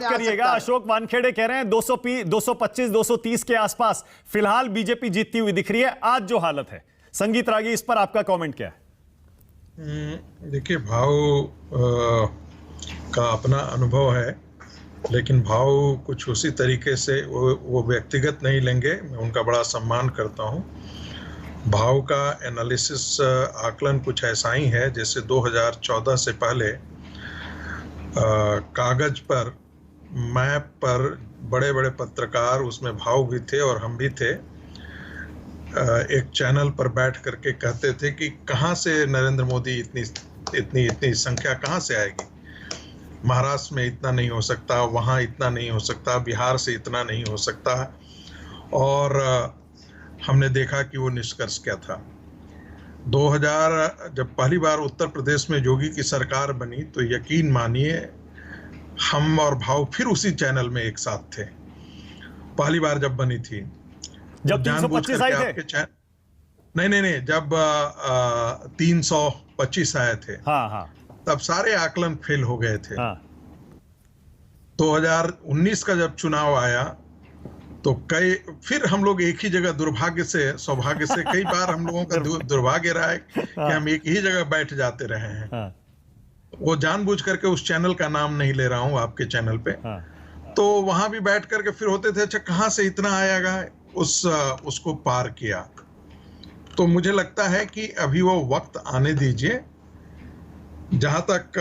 करिएगा। अशोक वानखेड़े कह रहे हैं 225 230 के आसपास फिलहाल बीजेपी जीतती हुई दिख रही है आज जो हालत है। संगीत रागी, इस पर आपका कमेंट क्या है? देखिए, भाव का अपना अनुभव है, लेकिन भाव कुछ उसी तरीके से वो व्यक्तिगत नहीं लेंगे। मैं उनका बड़ा सम्मान करता हूं। भाव का एनालिसिस आकलन कुछ ऐसा ही है जैसे 2014 से पहले कागज पर, मैप पर बड़े बड़े पत्रकार, उसमें भाव भी थे और हम भी थे, एक चैनल पर बैठ करके कहते थे कि कहाँ से नरेंद्र मोदी इतनी संख्या कहाँ से आएगी, महाराष्ट्र में इतना नहीं हो सकता, वहाँ इतना नहीं हो सकता, बिहार से इतना नहीं हो सकता। और हमने देखा कि वो निष्कर्ष क्या था। 2000 जब पहली बार उत्तर प्रदेश में योगी की सरकार बनी तो यकीन मानिए हम और भाव फिर उसी चैनल में एक साथ थे। पहली बार जब बनी थी, जब 325 आए थे, नहीं, जब 325 आए थे, हाँ, तब सारे आकलन फेल हो गए थे। हाँ। 2019 का जब चुनाव आया तो फिर हम लोग एक ही जगह, दुर्भाग्य से सौभाग्य से कई बार हम लोगों का दुर्भाग्य रहा है कि हम एक ही जगह बैठ जाते रहे हैं। हाँ। वो जानबूझ करके उस चैनल का नाम नहीं ले रहा हूं आपके चैनल पे। हाँ। तो वहां भी बैठ करके फिर होते थे, अच्छा कहां से इतना आएगा, उसको पार किया। तो मुझे लगता है कि अभी वो वक्त आने दीजिए। जहां तक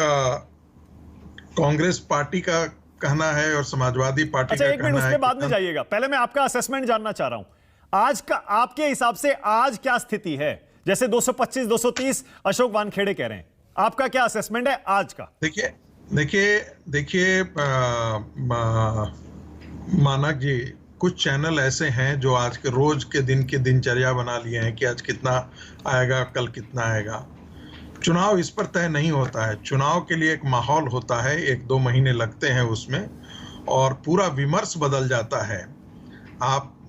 कांग्रेस पार्टी का कहना है और समाजवादी पार्टी का कहना है। एक मिनट, उसके बाद में जाइएगा, पहले मैं आपका असेसमेंट जानना चाह रहा हूं। आज का आपके हिसाब से आज क्या स्थिति है? जैसे 225 230 अशोक वानखेड़े कह रहे हैं, आपका क्या असेसमेंट है आज का? देखिए मानक जी, कुछ चैनल ऐसे हैं जो आज के रोज के दिन की दिनचर्या बना लिए हैं कि आज कितना आएगा, कल कितना आएगा। चुनाव इस पर तय नहीं होता है। चुनाव के लिए एक माहौल होता है, 1-2 महीने लगते हैं उसमें, और पूरा विमर्श बदल जाता है।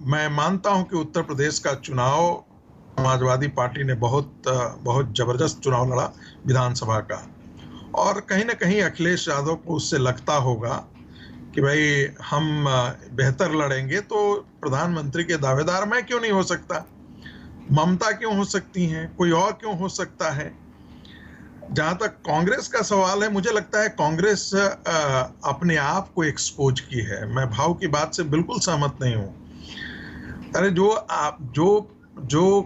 मैं मानता हूं कि उत्तर प्रदेश का चुनाव समाजवादी पार्टी ने बहुत जबरदस्त चुनाव लड़ा विधानसभा का, और कहीं ना कहीं अखिलेश यादव को उससे लगता होगा कि भाई हम बेहतर लड़ेंगे तो प्रधानमंत्री के दावेदार मैं क्यों नहीं हो सकता, ममता क्यों हो सकती हैं, कोई और क्यों हो सकता है। जहां तक कांग्रेस का सवाल है, मुझे लगता है कांग्रेस अपने आप को एक्सपोज की है। मैं भाव की बात से बिल्कुल सहमत नहीं हूं। अरे जो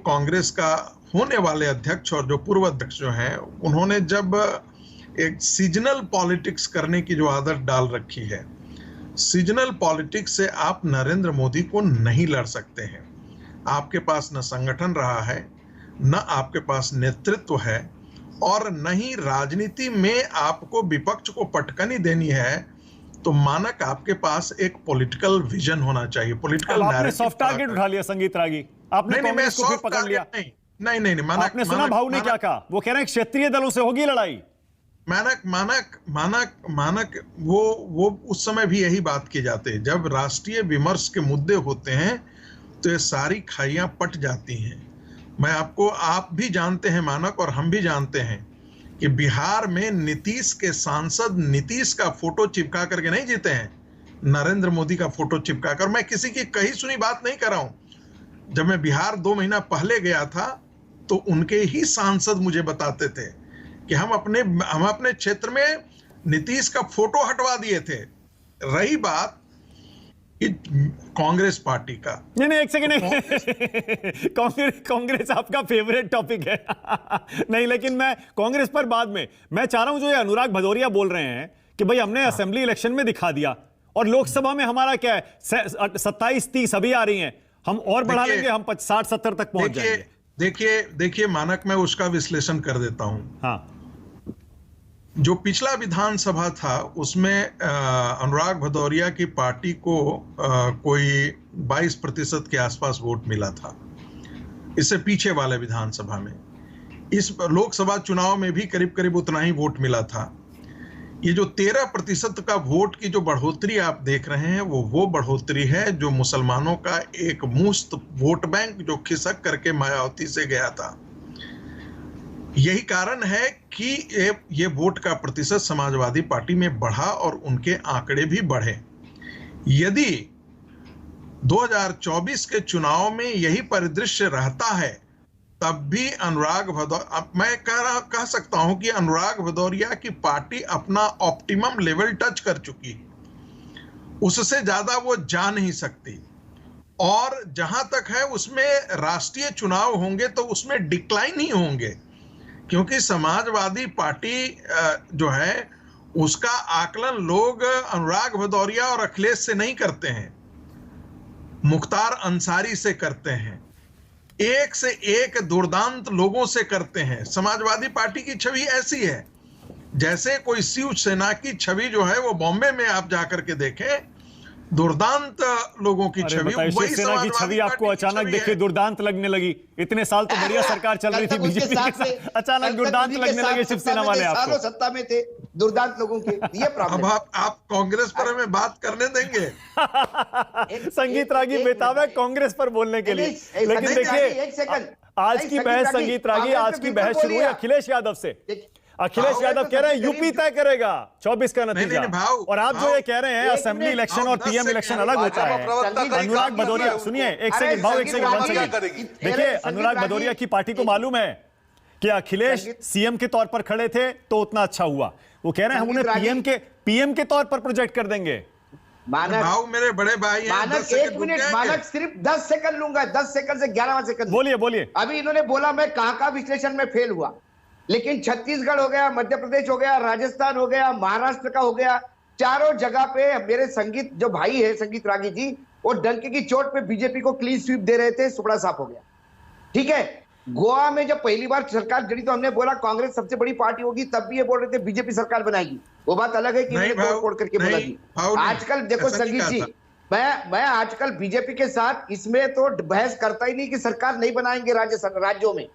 कांग्रेस का होने वाले अध्यक्ष और जो पूर्व अध्यक्ष जो हैं, उन्होंने जब एक सीजनल पॉलिटिक्स करने की जो आदत डाल रखी है, सीजनल पॉलिटिक्स से आप नरेंद्र मोदी को नहीं लड़ सकते हैं। आपके पास न संगठन रहा है, न आपके पास नेतृत्व है, और न ही राजनीति में आपको विपक्ष को पटकनी देनी है। तो मानक आपके पास एक पॉलिटिकल विजन होना चाहिए, पॉलिटिकल नैरेटिव। आपने सॉफ्ट टारगेट उठा लिया संगीत रागी, आपने कांग्रेस को भी पकड़ लिया। नहीं, मानक, आपने सुना भाव ने क्या कहा? वो कह रहे हैं क्षेत्रीय दलों से होगी लड़ाई। मानक वो उस समय भी यही बात की जाती है। जब राष्ट्रीय विमर्श के मुद्दे होते हैं तो ये सारी खाइयां पट जाती हैं। आप भी जानते हैं मानक, और हम भी जानते हैं कि बिहार में नीतीश के सांसद नीतीश का फोटो चिपका करके नहीं जीते हैं, नरेंद्र मोदी का फोटो चिपका कर। मैं किसी की कही सुनी बात नहीं कर रहा हूं। जब मैं बिहार 2 महीना पहले गया था तो उनके ही सांसद मुझे बताते थे कि हम अपने क्षेत्र में नीतीश का फोटो हटवा दिए थे। रही बात कांग्रेस पार्टी का, नहीं एक सेकंड, कांग्रेस आपका फेवरेट टॉपिक है। नहीं, लेकिन मैं कांग्रेस पर बाद में, मैं चाह रहा हूं जो ये अनुराग भदौरिया बोल रहे हैं कि भाई हमने असेंबली इलेक्शन में दिखा दिया और लोकसभा में हमारा क्या है 27-30 अभी आ रही हैं, हम और बढ़ा लेंगे, हम 60-70 तक पहुंच जाएंगे। देखिए मानक, मैं उसका विश्लेषण कर देता हूं। हाँ। जो पिछला विधानसभा था उसमें अनुराग भदौरिया की पार्टी को कोई 22% के आसपास वोट मिला था। इससे पीछे वाले विधानसभा में, इस लोकसभा चुनाव में भी करीब करीब उतना ही वोट मिला था। ये जो 13% का वोट की जो बढ़ोतरी आप देख रहे हैं, वो बढ़ोतरी है जो मुसलमानों का एक मुश्त वोट बैंक जो खिसक करके मायावती से गया था। यही कारण है कि ये वोट का प्रतिशत समाजवादी पार्टी में बढ़ा और उनके आंकड़े भी बढ़े। यदि 2024 के चुनाव में यही परिदृश्य रहता है, तब भी अनुराग भदौरिया, मैं कह सकता हूं कि अनुराग भदौरिया की पार्टी अपना ऑप्टिमम लेवल टच कर चुकी, उससे ज्यादा वो जा नहीं सकती। और जहां तक है उसमें राष्ट्रीय चुनाव होंगे तो उसमें डिक्लाइन ही होंगे, क्योंकि समाजवादी पार्टी जो है उसका आकलन लोग अनुराग भदौरिया और अखिलेश से नहीं करते हैं, मुख्तार अंसारी से करते हैं, एक से एक दुर्दांत लोगों से करते हैं। समाजवादी पार्टी की छवि ऐसी है जैसे कोई शिवसेना की छवि जो है वो बॉम्बे में आप जाकर के देखें, दुर्दांत लोगों की छवि, वही शिवसेना की छवि आपको अचानक देखिए दुर्दांत लगने लगी। इतने साल तो बढ़िया सरकार चल रही थी बीजेपी के साथ, अचानक दुर्दांत लगने लगे शिवसेना वाले आपको। सत्ता में थे दुर्दांत लोगों के, ये प्रॉब्लम। अब आप कांग्रेस पर हमें बात करने देंगे? संगीत रागी बेताब है कांग्रेस पर बोलने के लिए, लेकिन देखिए आज की बहस, संगीत रागी आज की बहस शुरू हुई अखिलेश यादव से। अखिलेश यादव कह रहे हैं यूपी तय करेगा 24 का नतीजा, और आप जो ये कह रहे हैं असेंबली इलेक्शन और पीएम इलेक्शन अलग होता है। अनुराग भदौरिया, सुनिए एक सेकंड भाव, एक सेकंड। देखिए अनुराग भदौरिया की पार्टी को मालूम है कि अखिलेश सीएम के तौर पर खड़े थे तो उतना अच्छा हुआ, वो कह रहे हैं हम उन्हें पीएम के तौर पर प्रोजेक्ट कर देंगे। मानक मेरे बड़े भाई हैं, मानक 1 मिनट, मानक सिर्फ 10 सेकंड लूंगा, 10 सेकंड से 11वां सेकंड। बोलिए। अभी इन्होंने बोला मैं कहां विश्लेषण में फेल हुआ, लेकिन छत्तीसगढ़ हो गया, मध्य प्रदेश हो गया, राजस्थान हो गया, महाराष्ट्र का हो गया, चारों जगह पे मेरे संगीत जो भाई है संगीत रागी जी, वो डंके की चोट पे बीजेपी को क्लीन स्वीप दे रहे थे, सुपड़ा साफ हो गया। ठीक है, गोवा में जब पहली बार सरकार जड़ी तो हमने बोला कांग्रेस सबसे बड़ी पार्टी होगी, तब भी ये बोल रहे थे बीजेपी सरकार बनाएगी। वो बात अलग है कि तोड़ करके बोला जी। आजकल देखो संगीत जी, मैं आजकल बीजेपी के साथ इसमें तो बहस करता ही नहीं कि सरकार नहीं बनाएंगे राज्यों में।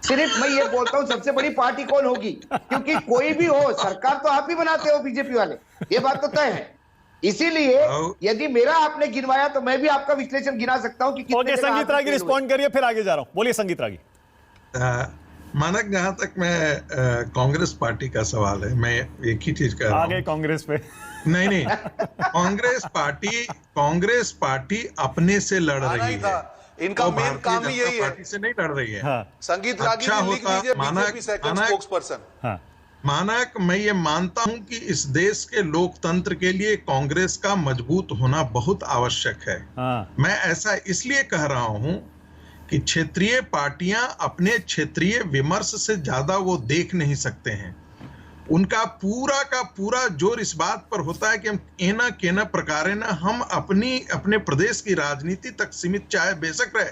सिर्फ मैं ये बोलता हूं सबसे बड़ी पार्टी कौन होगी, क्योंकि कोई भी हो सरकार तो आप ही बनाते हो बीजेपी वाले, ये बात तो तय है। इसीलिए यदि मेरा आपने गिनवाया तो मैं भी आपका विश्लेषण गिना सकता हूं कि कितने संगीत रागी रिस्पॉन्ड करिए, फिर आगे जा रहा हूं। बोलिए संगीत रागी। मानक जहां तक मैं कांग्रेस पार्टी का सवाल है, मैं एक ही चीज कह रहा हूं। आगे कांग्रेस पे नहीं कांग्रेस पार्टी अपने से लड़ रही है, इनका मेन काम ही यही है, पार्टी से नहीं लड़ रही है। हाँ। संगीत रागी ने लिख दीजिए बीजेपी सेकंड स्पोक्सपर्सन। हाँ। मानक मैं ये मानता हूं कि इस देश के लोकतंत्र के लिए कांग्रेस का मजबूत होना बहुत आवश्यक है। हाँ। मैं ऐसा इसलिए कह रहा हूं कि क्षेत्रीय पार्टियां अपने क्षेत्रीय विमर्श से ज्यादा वो देख नहीं सकते हैं। उनका पूरा का पूरा जोर इस बात पर होता है कि हम एना केना प्रकारे ना हम अपने प्रदेश की राजनीति तक सीमित, चाहे बेशक रहे,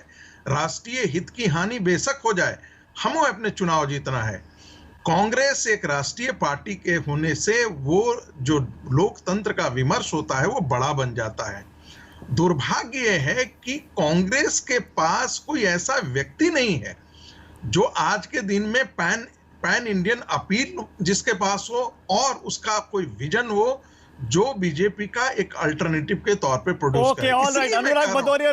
राष्ट्रीय हित की हानि बेशक हो जाए, हमें अपने चुनाव जीतना है। कांग्रेस एक राष्ट्रीय पार्टी के होने से वो जो लोकतंत्र का विमर्श होता है वो बड़ा बन जाता है। दुर्भाग्य यह है कि कांग्रेस के पास कोई ऐसा व्यक्ति नहीं है जो आज के दिन में पैन इंडियन अपील जिसके पास हो और उसका कोई विजन हो जो बीजेपी का एक अल्टरनेटिव के तौर पे प्रोड्यूस करे। अनुराग भदौरिया